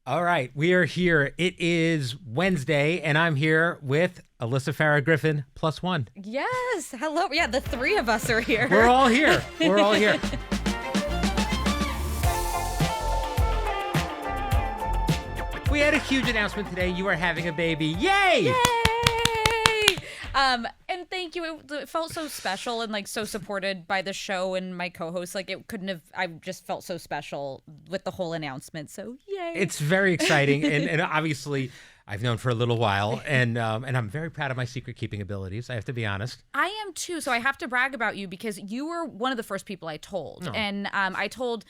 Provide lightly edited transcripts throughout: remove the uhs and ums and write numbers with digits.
All right, we are here. It is Wednesday, and I'm here with Alyssa Farah Griffin +1. Yes. Hello. Yeah, the three of us are here. We're all here. We're all here. We had a huge announcement today. You are having a baby. Yay! Yay! And thank you. It felt so special and like so supported by the show and my co-host. Like it couldn't have. I just felt so special with the whole announcement. So yay! It's very exciting, and obviously I've known for a little while, and I'm very proud of my secret keeping abilities. I have to be honest. I am too. So I have to brag about you because you were one of the first people I told, and I told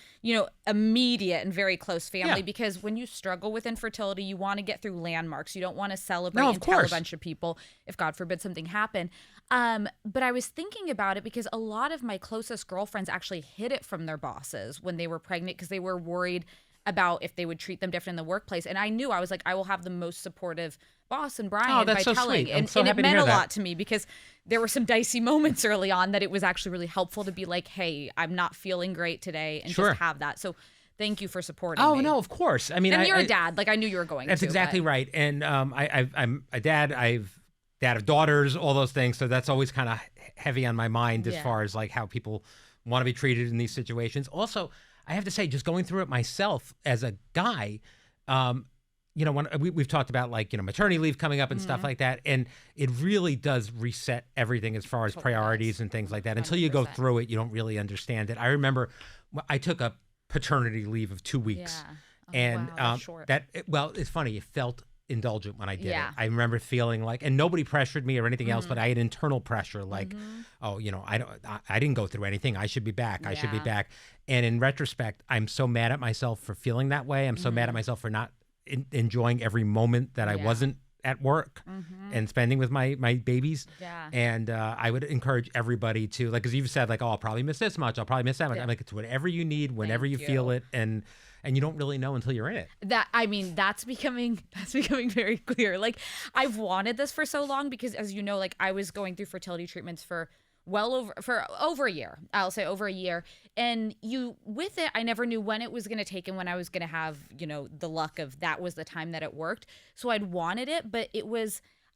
immediate and very close family because when you struggle with infertility, you want to get through landmarks. You don't want to celebrate and tell a bunch of people if God forbid something happened. But I was thinking about it because a lot of my closest girlfriends actually hid it from their bosses when they were pregnant because they were worried about if they would treat them different in the workplace. And I knew, I was like, I will have the most supportive boss and Brian by so telling. Sweet. And it meant a lot to me because there were some dicey moments early on that it was actually really helpful to be like, hey, I'm not feeling great today, and just have that. So thank you for supporting me. Oh, no, of course. I mean, and you're a dad. Like I knew you were going that's to. That's exactly right. And I'm a dad. I've dad of daughters, all those things. So that's always kind of heavy on my mind as far as like how people want to be treated in these situations. Also, I have to say, just going through it myself as a guy, when we've talked about like, maternity leave coming up and stuff like that. And it really does reset everything as far as priorities and things like that. 100%. Until you go through it, you don't really understand it. I remember I took a paternity leave of 2 weeks. Yeah. And short. It's funny. It felt indulgent when I did it. I remember feeling like, and nobody pressured me or anything else, but I had internal pressure like, I didn't go through anything. I should be back. I should be back. And in retrospect, I'm so mad at myself for feeling that way. I'm so mad at myself for not enjoying every moment that I wasn't at work and spending with my babies. Yeah. And I would encourage everybody to, like, because you've said like, oh, I'll probably miss this much. I'll probably miss that much. I'm like, it's whatever you need, whenever you feel it. And you don't really know until you're in it. That's becoming very clear. Like I've wanted this for so long because, as you know, like I was going through fertility treatments for over a year. I'll say over a year. And with it, I never knew when it was going to take and when I was going to have, the luck of that was the time that it worked. So I'd wanted it, but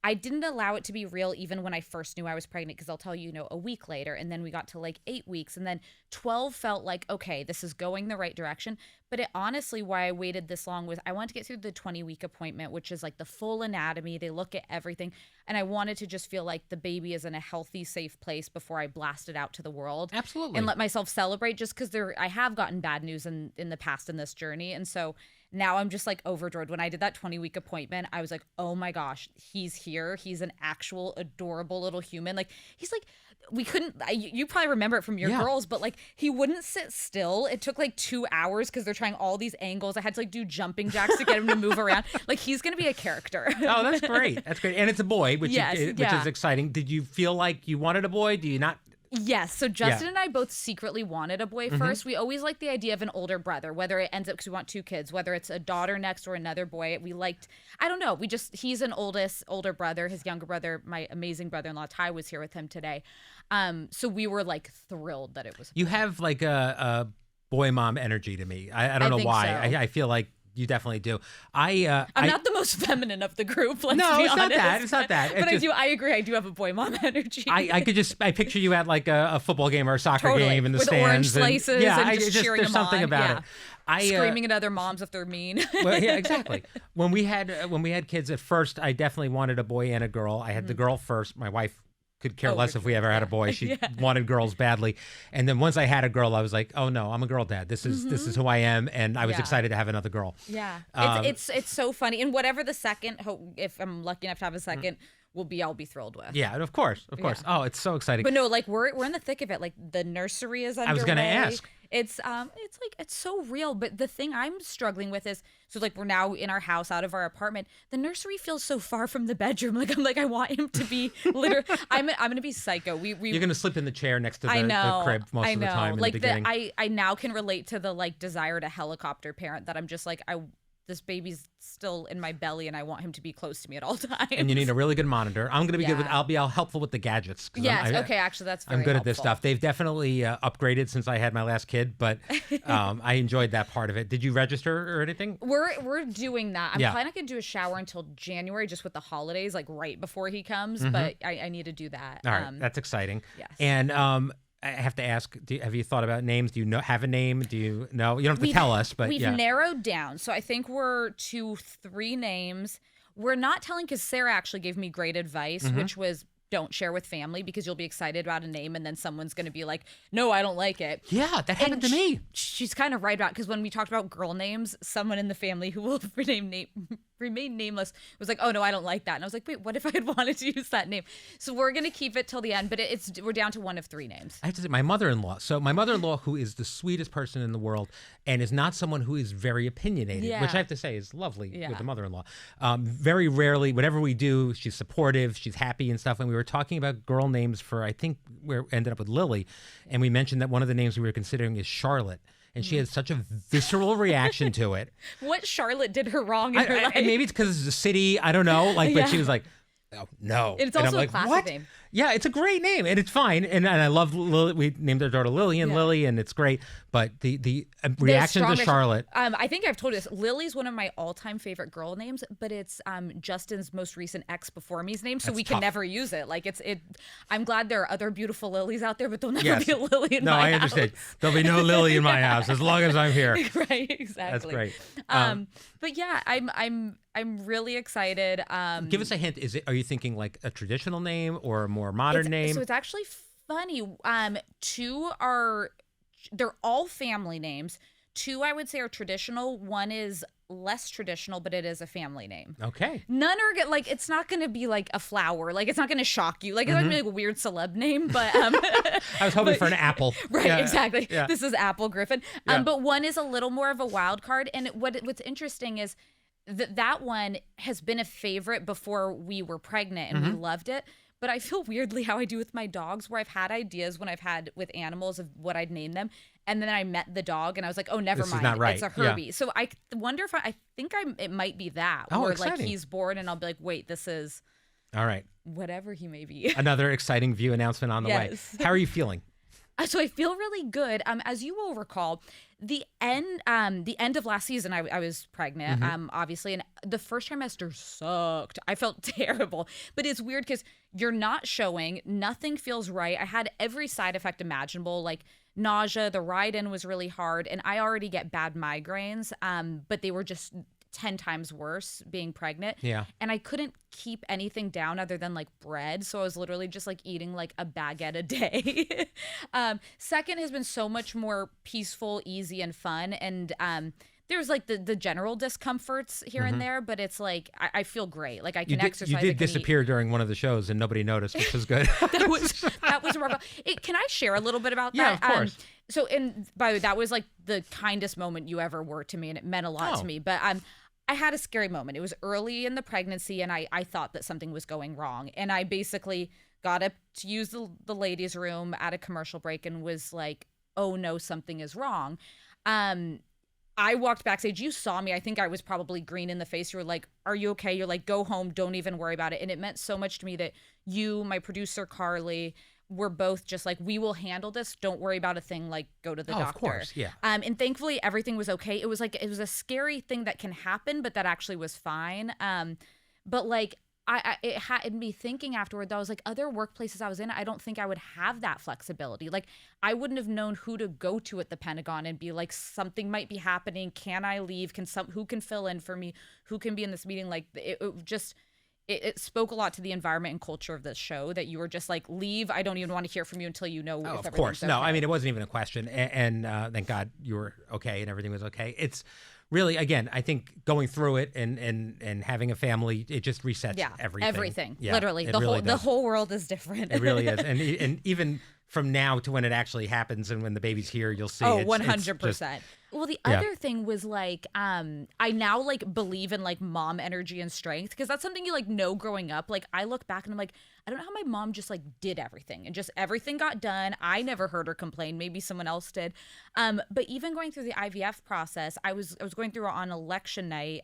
I didn't allow it to be real even when I first knew I was pregnant, because I'll tell you, a week later, and then we got to like 8 weeks, and then 12 felt like, okay, this is going the right direction. But it honestly, why I waited this long was I wanted to get through the 20-week appointment, which is like the full anatomy. They look at everything. And I wanted to just feel like the baby is in a healthy, safe place before I blast it out to the world. Absolutely. And let myself celebrate, just because I have gotten bad news in the past in this journey. And so now I'm just like overjoyed. When I did that 20-week appointment, I was like, oh my gosh, he's here. He's an actual adorable little human. Like he's like, you probably remember it from your girls, but like he wouldn't sit still. It took like 2 hours because they're trying all these angles. I had to like do jumping jacks to get him to move around. Like he's going to be a character. Oh, that's great. That's great. And it's a boy, which is exciting. Did you feel like you wanted a boy? Do you not? Yes. So Justin and I both secretly wanted a boy first. We always liked the idea of an older brother, whether it ends up because we want 2 kids, whether it's a daughter next or another boy. We liked, I don't know. He's an older brother. His younger brother, my amazing brother-in-law, Ty, was here with him today. So we were like thrilled that it was. You have like a boy mom energy to me. I don't know why. So. I feel like you definitely do. I'm not the most feminine of the group. Let's be honest. It's not that. But I agree. I do have a boy mom energy. I picture you at like a football game or a soccer game in the with stands. Orange slices and just cheering there's them something on. about it. Screaming at other moms if they're mean. Well, yeah, exactly. When we had kids at first, I definitely wanted a boy and a girl. I had the girl first. My wife could care less if we ever had a boy. She wanted girls badly. And then once I had a girl, I was like, oh no, I'm a girl dad. This is who I am. And I was excited to have another girl. Yeah. It's so funny. And whatever the second, if I'm lucky enough to have a second, I'll be thrilled with. Yeah, of course. Yeah. Oh, it's so exciting. But no, like we're in the thick of it. Like the nursery is underway. I was going to ask. It's like it's so real. But the thing I'm struggling with is, so like we're now in our house, out of our apartment. The nursery feels so far from the bedroom. Like I want him to be literally. I'm gonna be psycho. You're gonna sleep in the chair next to the crib most of the time. Like in the beginning. I now can relate to the like desire to helicopter parent that I'm just like this baby's still in my belly and I want him to be close to me at all times. And you need a really good monitor. I'm going to be good with, I'll be helpful with the gadgets. Yes. Okay. Actually, that's very I'm good helpful. at this stuff. They've definitely upgraded since I had my last kid, but I enjoyed that part of it. Did you register or anything? We're doing that. I'm probably not going to do a shower until January, just with the holidays, like right before he comes, but I need to do that. All right. That's exciting. Yes. And I have to ask, have you thought about names? Do you have a name? Do you know? You don't have to tell us, but we've narrowed down. So I think we're to 3 names. We're not telling because Sarah actually gave me great advice, which was don't share with family because you'll be excited about a name and then someone's going to be like, no, I don't like it. Yeah, that happened to me. She's kind of right about because when we talked about girl names, someone in the family who will remain nameless was like, oh no, I don't like that. And I was like, wait, what if I had wanted to use that name? So we're going to keep it till the end, but we're down to 1 of 3 names. I have to say my mother-in-law. So my mother-in-law, who is the sweetest person in the world and is not someone who is very opinionated, which I have to say is lovely with the mother-in-law. Very rarely, whatever we do, she's supportive, she's happy and stuff. And we were talking about girl names for, I think we ended up with Lily. And we mentioned that one of the names we were considering is Charlotte. And she had such a visceral reaction to it. What Charlotte did her wrong in her life? Maybe it's because it's a city. I don't know. But she was like, oh, no. And it's also a classic name. Yeah, it's a great name, and it's fine. And I love Lily. We named our daughter Lily and Lily, and it's great. But the reaction to Charlotte. I think I've told you this. Lily's one of my all-time favorite girl names, but it's Justin's most recent ex before me's name, so we can never use it. Like I'm glad there are other beautiful Lilies out there, but there'll never be a Lily in my house. No, I understand. There'll be no Lily in my house as long as I'm here. Right, exactly. That's great. But yeah, I'm really excited. Give us a hint. Are you thinking like a traditional name or a more modern name? So it's actually funny. 2 they're all family names. 2 I would say are traditional. 1 is less traditional, but it is a family name. Okay. None are like it's not going to be like a flower. Like it's not going to shock you. Like it's not going to be like a weird celeb name, but I was hoping for an apple. Right, exactly. Yeah. This is Apple Griffin. Yeah. But 1 is a little more of a wild card, and what's interesting is that one has been a favorite before we were pregnant and we loved it. But I feel weirdly how I do with my dogs, where I've had ideas when I've had with animals of what I'd name them. And then I met the dog and I was like, oh, never mind. Not right. It's a Herbie. Yeah. So I wonder if I think it might be that. Where exciting. Like he's born and I'll be like, wait, this is all right. Whatever he may be. Another exciting View announcement on the way. How are you feeling? So I feel really good. As you will recall, the end of last season, I was pregnant, obviously, and the first trimester sucked. I felt terrible, but it's weird because you're not showing, nothing feels right. I had every side effect imaginable, like nausea. The ride-in was really hard, and I already get bad migraines, but they were just 10 times worse being pregnant. Yeah. And I couldn't keep anything down other than like bread. So I was literally just like eating like a baguette a day. Second has been so much more peaceful, easy, and fun. And there's like the general discomforts here and there, but it's like I feel great. Like I can exercise. You did disappear during one of the shows and nobody noticed, which was good. that was remarkable. Can I share a little bit about that? Yeah, of course. So by the way, that was like the kindest moment you ever were to me, and it meant a lot to me. But I had a scary moment. It was early in the pregnancy, and I thought that something was going wrong. And I basically got up to use the ladies' room at a commercial break and was like, oh no, something is wrong. I walked backstage. You saw me. I think I was probably green in the face. You were like, are you okay? You're like, go home. Don't even worry about it. And it meant so much to me that you, my producer, Carly, we're both just like, we will handle this. Don't worry about a thing. Like, go to the doctor. Of course, yeah. And thankfully, everything was okay. It was a scary thing that can happen, but that actually was fine. But like, it had me thinking afterward that I was like, other workplaces I was in, I don't think I would have that flexibility. Like, I wouldn't have known who to go to at the Pentagon and be like, something might be happening. Can I leave? Who can fill in for me? Who can be in this meeting? Like, it spoke a lot to the environment and culture of this show that you were just like, leave. I don't even want to hear from you until you know. Of course. No, I mean, it wasn't even a question. And thank God you were okay and everything was okay. It's really, again, I think going through it and having a family, it just resets everything. Everything. Yeah, literally. The whole world is different. It really is. And even from now to when it actually happens and when the baby's here, you'll see. Oh, 100%. Well, the other thing was like, I now like believe in like mom energy and strength, because that's something you like know growing up. Like I look back and I'm like, I don't know how my mom just like did everything and just everything got done. I never heard her complain. Maybe someone else did. But even going through the IVF process, I was going through it on election night.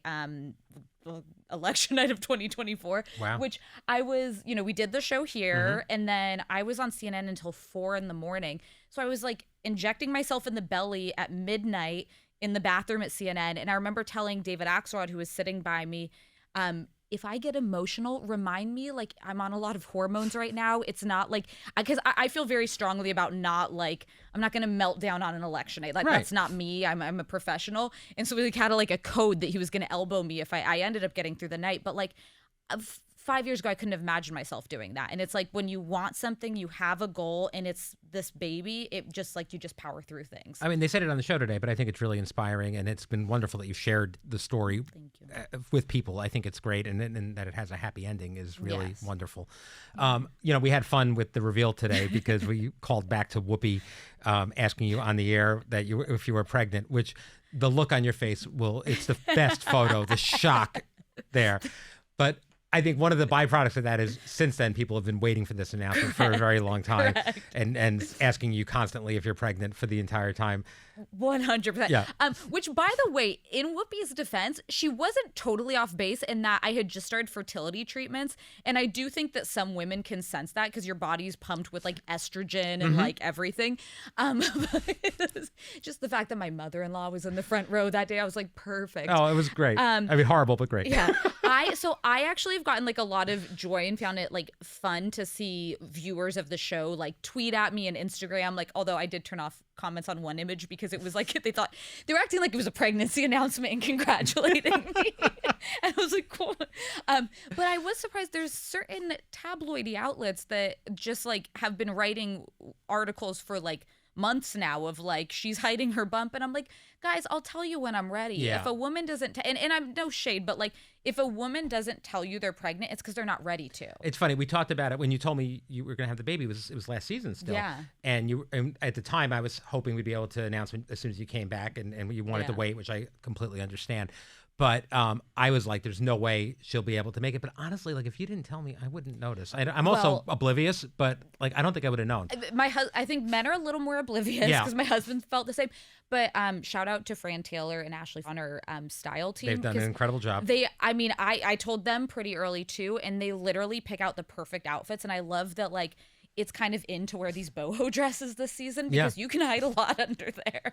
Election night of 2024. Wow. Which I was, we did the show here, and then I was on CNN until 4 a.m. So I was like injecting myself in the belly at midnight in the bathroom at CNN. And I remember telling David Axelrod, who was sitting by me, if I get emotional, remind me, like, I'm on a lot of hormones right now. It's not like, because I feel very strongly about not like, I'm not going to melt down on an election night. Like, that's not me. I'm a professional. And so we had a code that he was going to elbow me if I ended up getting through the night. But like 5 years ago, I couldn't have imagined myself doing that. And it's like when you want something, you have a goal, and it's this baby, it just like you just power through things. I mean, they said it on the show today, but I think it's really inspiring, and it's been wonderful that you shared the story with people. I think it's great, and that it has a happy ending is really wonderful. We had fun with the reveal today because we called back to Whoopi asking you on the air that if you were pregnant, which the look on your face it's the best photo, the shock there. But I think one of the byproducts of that is since then people have been waiting for this announcement for a very long time and asking you constantly if you're pregnant for the entire time. 100%. Yeah. Which, by the way, in Whoopi's defense, she wasn't totally off base in that I had just started fertility treatments. And I do think that some women can sense that because your body's pumped with like estrogen and like everything. Just the fact that my mother-in-law was in the front row that day, I was like, perfect. Oh, it was great. I mean, horrible, but great. Yeah. I actually have gotten like a lot of joy and found it like fun to see viewers of the show like tweet at me and Instagram. Like, although I did turn off comments on one image because it was like they thought they were acting like it was a pregnancy announcement and congratulating me. And I was like, cool. But I was surprised there's certain tabloidy outlets that just like have been writing articles for like months now of like she's hiding her bump, and I'm like, guys, I'll tell you when I'm ready. If a woman doesn't and I'm no shade, but like if a woman doesn't tell you they're pregnant, it's because they're not ready to. It's funny, we talked about it when you told me you were going to have the baby. It was last season still. And at the time I was hoping we'd be able to announce as soon as you came back, and you wanted to wait, which I completely understand. But I was like, there's no way she'll be able to make it. But honestly, like if you didn't tell me, I wouldn't notice. I'm also oblivious, but like I don't think I would have known. I think men are a little more oblivious because my husband felt the same. But shout out to Fran Taylor and Ashley on our style team. They've done an incredible job. I told them pretty early too, and they literally pick out the perfect outfits. And I love that like it's kind of in to wear these boho dresses this season because you can hide a lot under there.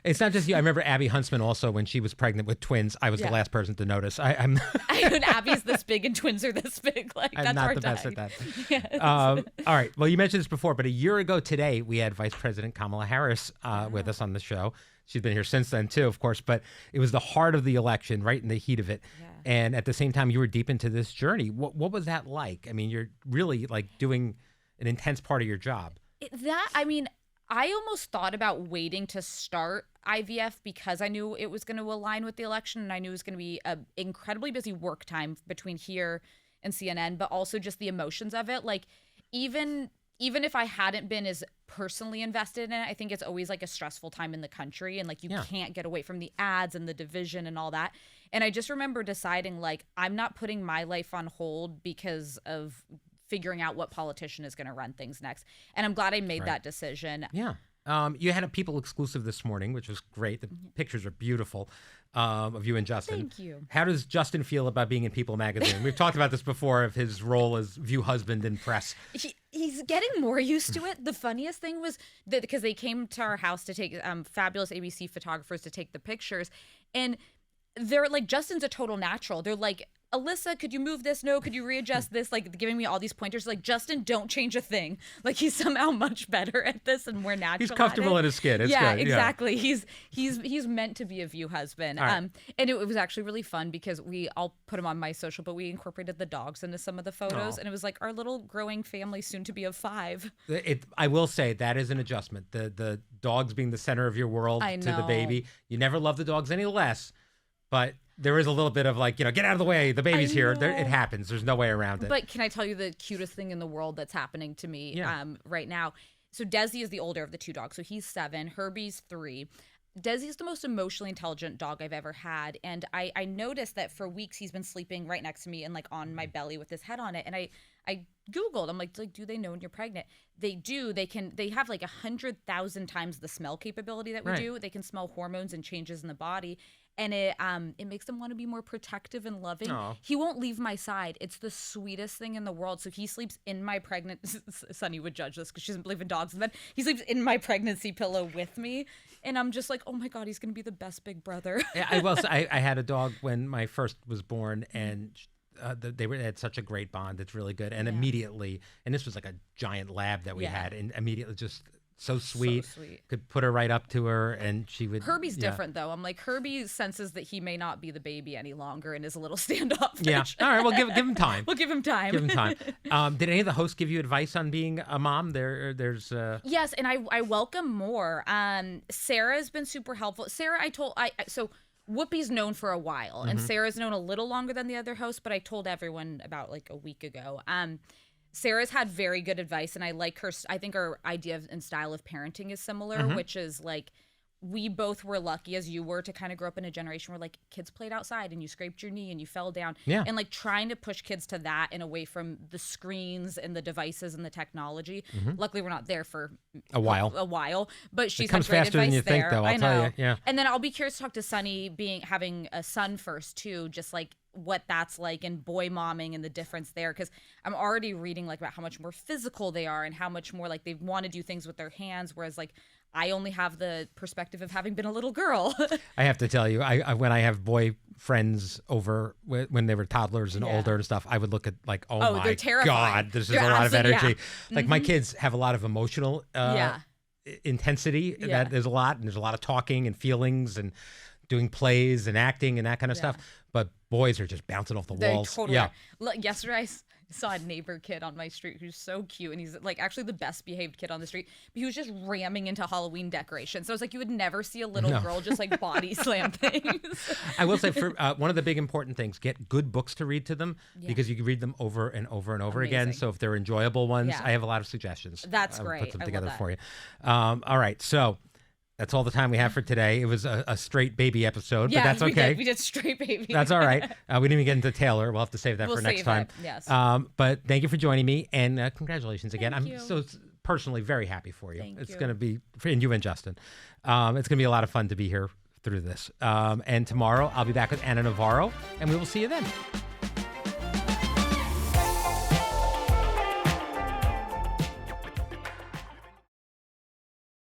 It's not just you. I remember Abby Huntsman also when she was pregnant with twins. I was the last person to notice. I'm when Abby's this big and twins are this big. Like I'm that's not our the time. best at that. All right. Well, you mentioned this before, but a year ago today we had Vice President Kamala Harris with us on the show. She's been here since then too, of course, but it was the heart of the election, right in the heat of it. Yeah. And at the same time, you were deep into this journey. What was that like? I mean, you're really like doing an intense part of your job. I almost thought about waiting to start IVF because I knew it was going to align with the election, and I knew it was going to be an incredibly busy work time between here and CNN, but also just the emotions of it. Like even if I hadn't been as personally invested in it, I think it's always like a stressful time in the country, and like you can't get away from the ads and the division and all that. And I just remember deciding like I'm not putting my life on hold because of figuring out what politician is going to run things next. And I'm glad I made that decision. Yeah. You had a People exclusive this morning, which was great. The pictures are beautiful of you and Justin. Thank you. How does Justin feel about being in People magazine? We've talked about this before of his role as view husband in press. He's getting more used to it. The funniest thing was that because they came to our house to take fabulous ABC photographers to take the pictures, and they're like, Justin's a total natural. They're like, Alyssa, could you move this? No, could you readjust this? Like giving me all these pointers. Like, Justin, don't change a thing. Like he's somehow much better at this and more natural. He's comfortable in his skin. It's yeah, good. Exactly. He's meant to be a view husband. Right. And it was actually really fun because I'll put him on my social, but we incorporated the dogs into some of the photos, and it was like our little growing family, soon to be of 5. I will say that is an adjustment. The dogs being the center of your world to the baby. You never love the dogs any less, but there is a little bit of like, get out of the way. The baby's here. It happens. There's no way around it. But can I tell you the cutest thing in the world that's happening to me right now? So Desi is the older of the 2 dogs. So he's 7. Herbie's 3. Desi's the most emotionally intelligent dog I've ever had. And I noticed that for weeks he's been sleeping right next to me and like on my belly with his head on it. And I Googled, I'm like, do they know when you're pregnant? They do. They have like 100,000 times the smell capability that we do. They can smell hormones and changes in the body. And it makes them want to be more protective and loving. Aww. He won't leave my side. It's the sweetest thing in the world. So he sleeps in my Sunny would judge this because she doesn't believe in dogs. And then he sleeps in my pregnancy pillow with me. And I'm just like, oh my God, he's going to be the best big brother. Yeah, I had a dog when my first was born, and they had such a great bond. It's really good. And immediately, and this was like a giant lab that we had, and immediately just so sweet. Could put her right up to her, and she would. Herbie's different though. I'm like, Herbie senses that he may not be the baby any longer and is a little standoffish. Yeah. All right. Well, give him time. We'll give him time. Give him time. Did any of the hosts give you advice on being a mom? There's. Yes, and I welcome more. Sarah's been super helpful. Sarah, so Whoopi's known for a while, and Sarah's known a little longer than the other hosts, but I told everyone about like a week ago. Sarah's had very good advice, and I like her. I think our idea and style of parenting is similar, which is like we both were lucky, as you were, to kind of grow up in a generation where like kids played outside and you scraped your knee and you fell down. Yeah. And like trying to push kids to that and away from the screens and the devices and the technology. Luckily, we're not there for a while. But she's comes had great faster advice than you there. think, though. I'll tell you. Yeah. And then I'll be curious to talk to Sunny having a son first too, just like what that's like, and boy momming and the difference there, because I'm already reading like about how much more physical they are and how much more like they want to do things with their hands, whereas like I only have the perspective of having been a little girl. I have to tell you, I when I have boy friends over when they were toddlers and older and stuff, I would look at like, oh my God, this is a lot of energy. Like my kids have a lot of emotional intensity. That there's a lot of talking and feelings and doing plays and acting and that kind of stuff. But boys are just bouncing off the walls. Totally. Yeah. Look, yesterday I saw a neighbor kid on my street who's so cute, and he's like actually the best behaved kid on the street, but he was just ramming into Halloween decorations. So I was like, you would never see a little girl just like body slam things. I will say, for one of the big important things, get good books to read to them, because you can read them over and over and over again. So if they're enjoyable ones, I have a lot of suggestions. That's great. Put them together for you. All right, so that's all the time we have for today. It was a straight baby episode, but that's okay. We did straight baby. That's all right. We didn't even get into Taylor. We'll have to save that for next time. Yes. But thank you for joining me, and congratulations again. Thank you. I'm so personally very happy for you. It's you. going to be, and you and Justin, it's going to be a lot of fun to be here through this. And tomorrow I'll be back with Anna Navarro, and we will see you then.